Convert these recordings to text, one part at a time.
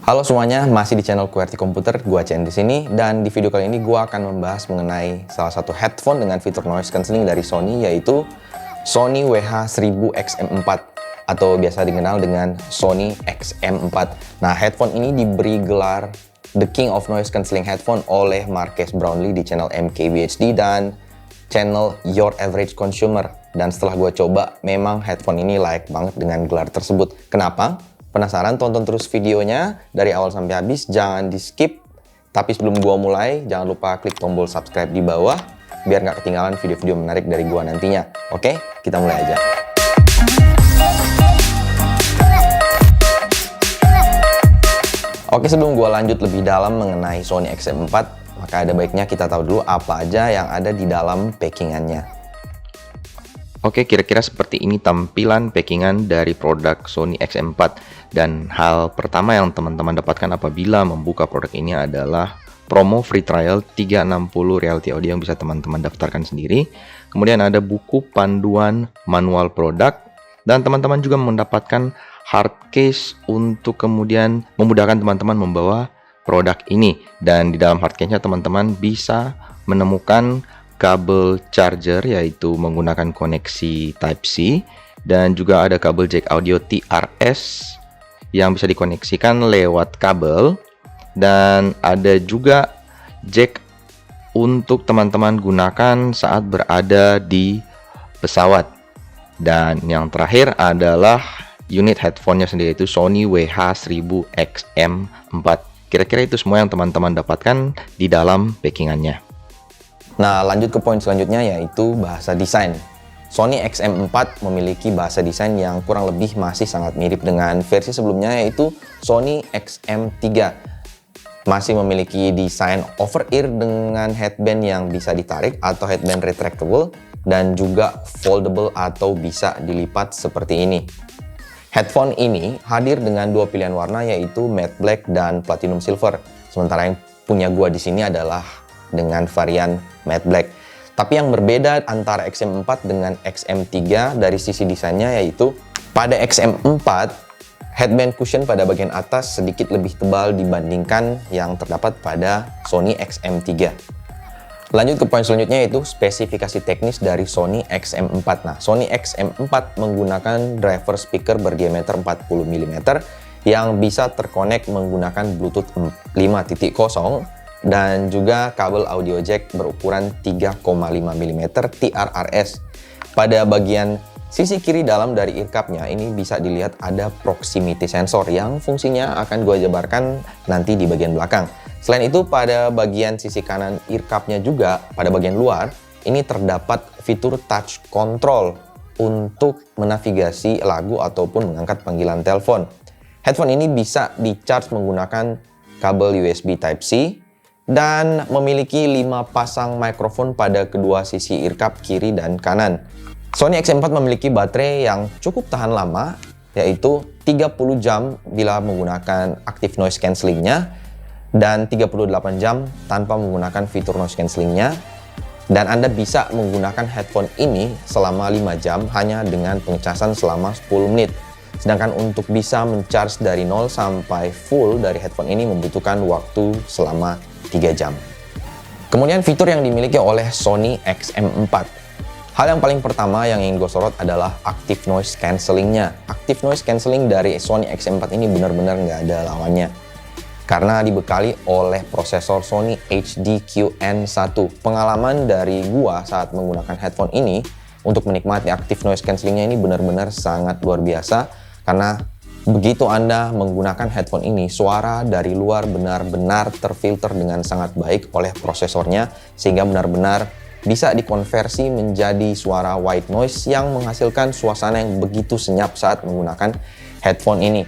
Halo semuanya, masih di channel QWERTY Komputer, gua Chen di sini, dan di video kali ini gua akan membahas mengenai salah satu headphone dengan fitur noise cancelling dari Sony, yaitu Sony WH-1000XM4 atau biasa dikenal dengan Sony XM4. Nah, headphone ini diberi gelar The King of Noise Cancelling Headphone oleh Marques Brownlee di channel MKBHD dan channel Your Average Consumer. Dan setelah gue coba, memang headphone ini layak banget dengan gelar tersebut. Kenapa? Penasaran? Tonton terus videonya dari awal sampai habis, jangan di skip. Tapi sebelum gua mulai, jangan lupa klik tombol subscribe di bawah biar nggak ketinggalan video-video menarik dari gua nantinya. Oke, kita mulai aja. Oke, sebelum gua lanjut lebih dalam mengenai Sony XM4, maka ada baiknya kita tahu dulu apa aja yang ada di dalam packingannya. Oke, kira-kira seperti ini tampilan packingan dari produk Sony XM4. Dan hal pertama yang teman-teman dapatkan apabila membuka produk ini adalah promo free trial 360 reality audio yang bisa teman-teman daftarkan sendiri. Kemudian ada buku panduan manual produk. Dan teman-teman juga mendapatkan hard case untuk kemudian memudahkan teman-teman membawa produk ini. Dan di dalam hard case-nya teman-teman bisa menemukan kabel charger, yaitu menggunakan koneksi Type-C, dan juga ada kabel jack audio TRS yang bisa dikoneksikan lewat kabel, dan ada juga jack untuk teman-teman gunakan saat berada di pesawat. Dan yang terakhir adalah unit headphone-nya sendiri, yaitu Sony WH-1000XM4. Kira-kira itu semua yang teman-teman dapatkan di dalam packingannya. Nah, lanjut ke poin selanjutnya, yaitu bahasa desain. Sony XM4 memiliki bahasa desain yang kurang lebih masih sangat mirip dengan versi sebelumnya, yaitu Sony XM3. Masih memiliki desain over-ear dengan headband yang bisa ditarik atau headband retractable, dan juga foldable atau bisa dilipat seperti ini. Headphone ini hadir dengan dua pilihan warna, yaitu matte black dan platinum silver. Sementara yang punya gua di sini adalah dengan varian matte black. Tapi yang berbeda antara XM4 dengan XM3 dari sisi desainnya, yaitu pada XM4 headband cushion pada bagian atas sedikit lebih tebal dibandingkan yang terdapat pada Sony XM3. Lanjut ke poin selanjutnya, yaitu spesifikasi teknis dari Sony XM4. Nah, Sony XM4 menggunakan driver speaker berdiameter 40 mm yang bisa terkonek menggunakan Bluetooth 5.0 dan juga kabel audio jack berukuran 3,5 mm TRRS. Pada bagian sisi kiri dalam dari ear cup-nya ini bisa dilihat ada proximity sensor yang fungsinya akan gue jabarkan nanti di bagian belakang. Selain itu, pada bagian sisi kanan ear cup-nya juga, pada bagian luar, ini terdapat fitur touch control untuk menavigasi lagu ataupun mengangkat panggilan telepon. Headphone ini bisa di-charge menggunakan kabel USB Type-C dan memiliki 5 pasang mikrofon pada kedua sisi ear cup kiri dan kanan. Sony XM4 memiliki baterai yang cukup tahan lama, yaitu 30 jam bila menggunakan active noise cancellingnya dan 38 jam tanpa menggunakan fitur noise cancellingnya. Dan Anda bisa menggunakan headphone ini selama 5 jam hanya dengan pengecasan selama 10 menit. Sedangkan untuk bisa mencharge dari 0 sampai full dari headphone ini membutuhkan waktu selama 3 jam. Kemudian fitur yang dimiliki oleh Sony XM4. Hal yang paling pertama yang ingin gue sorot adalah active noise cancellingnya. Active noise cancelling dari Sony XM4 ini benar-benar nggak ada lawannya, karena dibekali oleh prosesor Sony HDQN1. Pengalaman dari gua saat menggunakan headphone ini untuk menikmati active noise cancellingnya ini benar-benar sangat luar biasa, karena begitu Anda menggunakan headphone ini, suara dari luar benar-benar terfilter dengan sangat baik oleh prosesornya, sehingga benar-benar bisa dikonversi menjadi suara white noise yang menghasilkan suasana yang begitu senyap saat menggunakan headphone ini.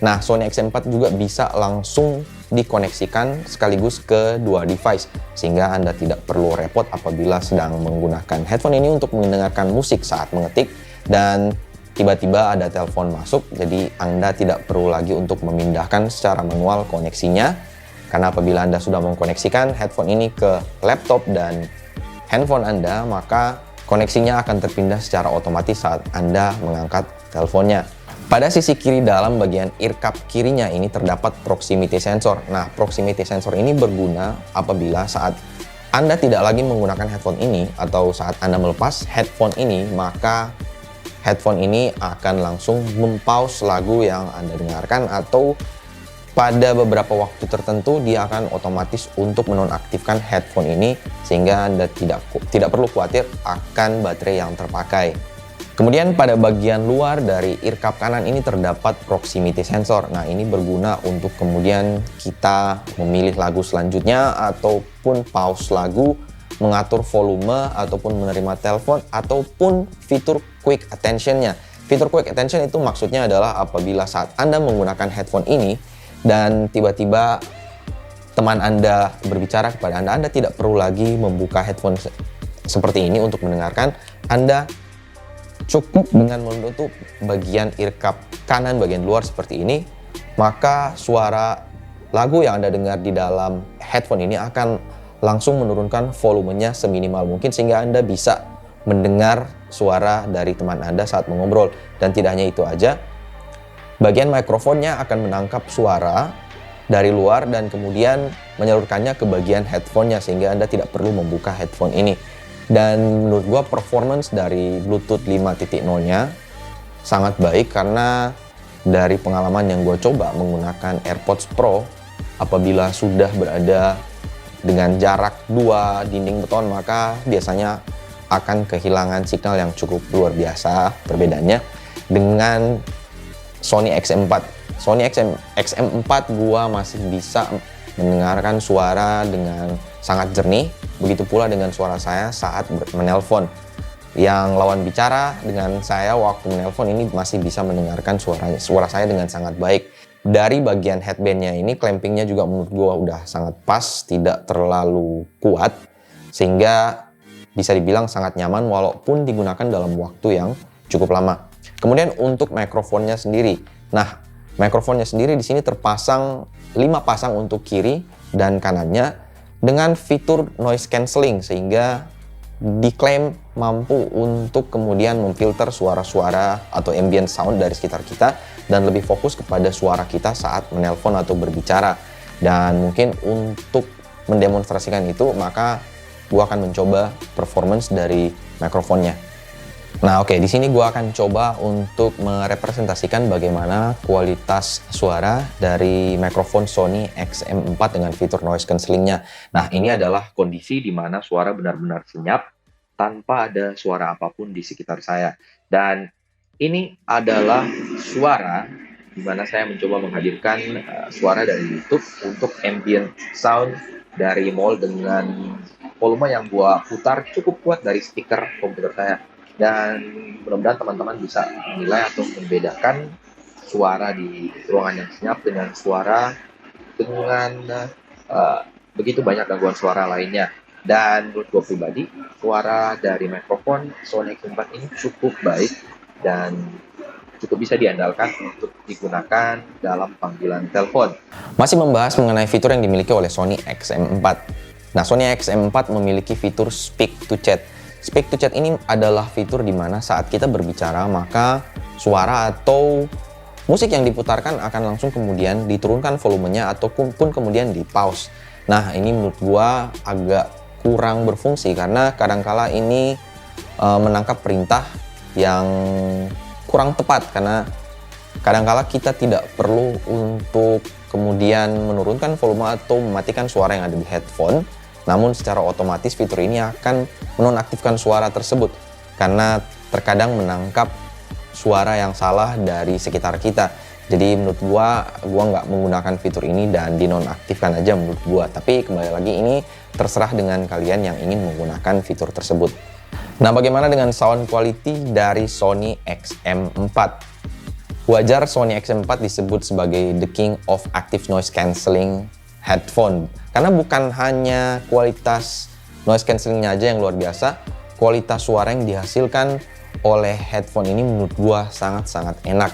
Nah, Sony XM4 juga bisa langsung dikoneksikan sekaligus ke dua device, sehingga Anda tidak perlu repot apabila sedang menggunakan headphone ini untuk mendengarkan musik saat mengetik dan tiba-tiba ada telepon masuk. Jadi Anda tidak perlu lagi untuk memindahkan secara manual koneksinya, karena apabila Anda sudah mengkoneksikan headphone ini ke laptop dan handphone Anda, maka koneksinya akan terpindah secara otomatis saat Anda mengangkat teleponnya. Pada sisi kiri dalam bagian ear cup kirinya ini terdapat proximity sensor. Nah, proximity sensor ini berguna apabila saat Anda tidak lagi menggunakan headphone ini atau saat Anda melepas headphone ini, maka headphone ini akan langsung mempause lagu yang Anda dengarkan, atau pada beberapa waktu tertentu dia akan otomatis untuk menonaktifkan headphone ini sehingga Anda tidak perlu khawatir akan baterai yang terpakai. Kemudian pada bagian luar dari ear cup kanan ini terdapat proximity sensor. Nah, ini berguna untuk kemudian kita memilih lagu selanjutnya ataupun pause lagu, mengatur volume ataupun menerima telepon, ataupun fitur quick attention-nya. Fitur quick attention itu maksudnya adalah apabila saat Anda menggunakan headphone ini dan tiba-tiba teman Anda berbicara kepada Anda tidak perlu lagi membuka headphone seperti ini untuk mendengarkan. Anda cukup dengan menutup bagian ear cup kanan bagian luar seperti ini, maka suara lagu yang Anda dengar di dalam headphone ini akan langsung menurunkan volumenya seminimal mungkin sehingga Anda bisa mendengar suara dari teman Anda saat mengobrol. Dan tidak hanya itu aja, bagian mikrofonnya akan menangkap suara dari luar dan kemudian menyalurkannya ke bagian headphone-nya sehingga Anda tidak perlu membuka headphone ini. Dan menurut gua performance dari Bluetooth 5.0-nya sangat baik, karena dari pengalaman yang gua coba menggunakan AirPods Pro, apabila sudah berada dengan jarak 2 dinding beton maka biasanya akan kehilangan signal yang cukup luar biasa perbedaannya dengan Sony XM4. Sony XM4 gua masih bisa mendengarkan suara dengan sangat jernih, begitu pula dengan suara saya saat menelpon. Yang lawan bicara dengan saya waktu menelpon ini masih bisa mendengarkan suara saya dengan sangat baik. Dari bagian headbandnya ini, clampingnya juga menurut gua udah sangat pas, tidak terlalu kuat, sehingga bisa dibilang sangat nyaman walaupun digunakan dalam waktu yang cukup lama. Kemudian untuk mikrofonnya sendiri. Nah, mikrofonnya sendiri di sini terpasang 5 pasang untuk kiri dan kanannya dengan fitur noise cancelling sehingga diklaim mampu untuk kemudian memfilter suara-suara atau ambient sound dari sekitar kita dan lebih fokus kepada suara kita saat menelpon atau berbicara. Dan mungkin untuk mendemonstrasikan itu, maka gua akan mencoba performance dari mikrofonnya. Nah, oke, di sini gua akan coba untuk merepresentasikan bagaimana kualitas suara dari mikrofon Sony XM4 dengan fitur noise cancelling-nya. Nah, ini adalah kondisi di mana suara benar-benar senyap tanpa ada suara apapun di sekitar saya. Dan ini adalah suara di mana saya mencoba menghadirkan suara dari YouTube untuk ambient sound dari mall dengan volume yang gua putar cukup kuat dari speaker komputer saya. Dan mudah-mudahan teman-teman bisa menilai atau membedakan suara di ruangan yang senyap dengan suara dengan begitu banyak gangguan suara lainnya. Dan menurut gue pribadi, suara dari mikrofon Sony XM4 ini cukup baik dan cukup bisa diandalkan untuk digunakan dalam panggilan telepon. Masih membahas mengenai fitur yang dimiliki oleh Sony XM4. Nah, Sony XM4 memiliki fitur Speak to Chat. Speak to Chat ini adalah fitur di mana saat kita berbicara maka suara atau musik yang diputarkan akan langsung kemudian diturunkan volumenya ataupun kemudian di pause. Nah, ini menurut gua agak kurang berfungsi karena kadangkala ini menangkap perintah yang kurang tepat, karena kadangkala kita tidak perlu untuk kemudian menurunkan volume atau mematikan suara yang ada di headphone. Namun secara otomatis fitur ini akan menonaktifkan suara tersebut karena terkadang menangkap suara yang salah dari sekitar kita. Jadi menurut gua nggak menggunakan fitur ini dan dinonaktifkan aja menurut gua. Tapi kembali lagi ini terserah dengan kalian yang ingin menggunakan fitur tersebut. Nah, bagaimana dengan sound quality dari Sony XM4? Wajar Sony XM4 disebut sebagai the king of active noise cancelling headphone. Karena bukan hanya kualitas noise cancellingnya aja yang luar biasa, kualitas suara yang dihasilkan oleh headphone ini menurut gua sangat-sangat enak.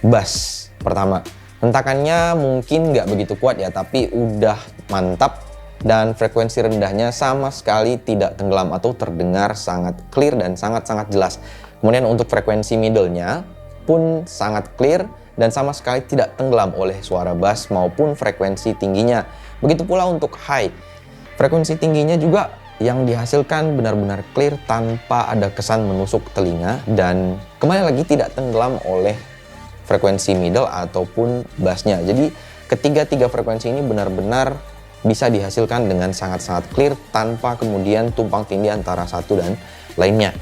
Bass pertama, hentakannya mungkin nggak begitu kuat ya, tapi udah mantap. Dan frekuensi rendahnya sama sekali tidak tenggelam atau terdengar sangat clear dan sangat-sangat jelas. Kemudian untuk frekuensi middle-nya, pun sangat clear dan sama sekali tidak tenggelam oleh suara bass maupun frekuensi tingginya. Begitu pula untuk high. Frekuensi tingginya juga yang dihasilkan benar-benar clear tanpa ada kesan menusuk telinga dan kembali lagi tidak tenggelam oleh frekuensi middle ataupun bassnya. Jadi ketiga-tiga frekuensi ini benar-benar bisa dihasilkan dengan sangat-sangat clear tanpa kemudian tumpang tindih antara satu dan lainnya.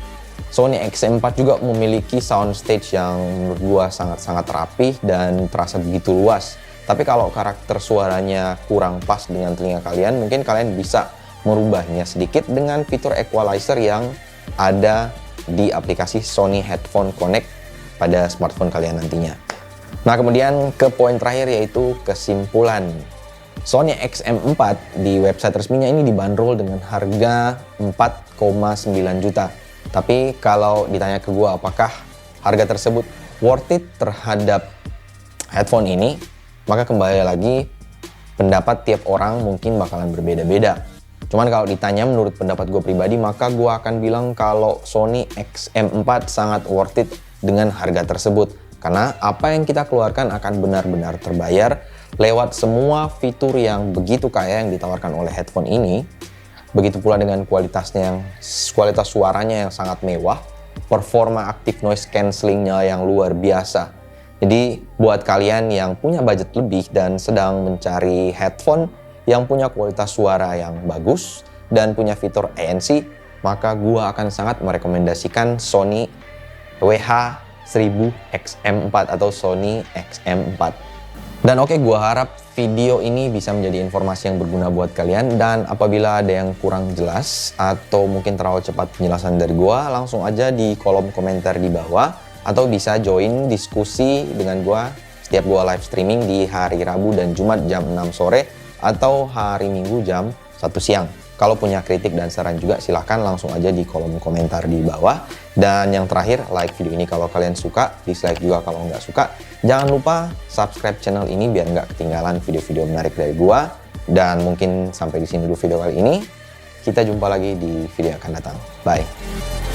Sony XM4 juga memiliki soundstage yang menurut gua sangat-sangat rapih dan terasa begitu luas. Tapi kalau karakter suaranya kurang pas dengan telinga kalian, mungkin kalian bisa merubahnya sedikit dengan fitur equalizer yang ada di aplikasi Sony Headphone Connect pada smartphone kalian nantinya. Nah, kemudian ke poin terakhir yaitu kesimpulan. Sony XM4 di website resminya ini dibanderol dengan harga 4,9 juta. Tapi kalau ditanya ke gua apakah harga tersebut worth it terhadap headphone ini, maka kembali lagi pendapat tiap orang mungkin bakalan berbeda-beda. Cuman kalau ditanya menurut pendapat gue pribadi, maka gue akan bilang kalau Sony XM4 sangat worth it dengan harga tersebut. Karena apa yang kita keluarkan akan benar-benar terbayar lewat semua fitur yang begitu kaya yang ditawarkan oleh headphone ini. Begitu pula dengan kualitas suaranya yang sangat mewah, performa active noise cancellingnya yang luar biasa. Jadi buat kalian yang punya budget lebih dan sedang mencari headphone yang punya kualitas suara yang bagus dan punya fitur ANC, maka gua akan sangat merekomendasikan Sony WH-1000XM4 atau Sony XM4. Dan oke, gua harap video ini bisa menjadi informasi yang berguna buat kalian, dan apabila ada yang kurang jelas atau mungkin terlalu cepat penjelasan dari gua, langsung aja di kolom komentar di bawah atau bisa join diskusi dengan gua setiap gua live streaming di hari Rabu dan Jumat jam 6 sore atau hari Minggu jam 1 siang. Kalau punya kritik dan saran juga silahkan langsung aja di kolom komentar di bawah. Dan yang terakhir, like video ini kalau kalian suka, dislike juga kalau nggak suka. Jangan lupa subscribe channel ini biar nggak ketinggalan video-video menarik dari gua. Dan mungkin sampai di sini dulu video kali ini. Kita jumpa lagi di video yang akan datang. Bye.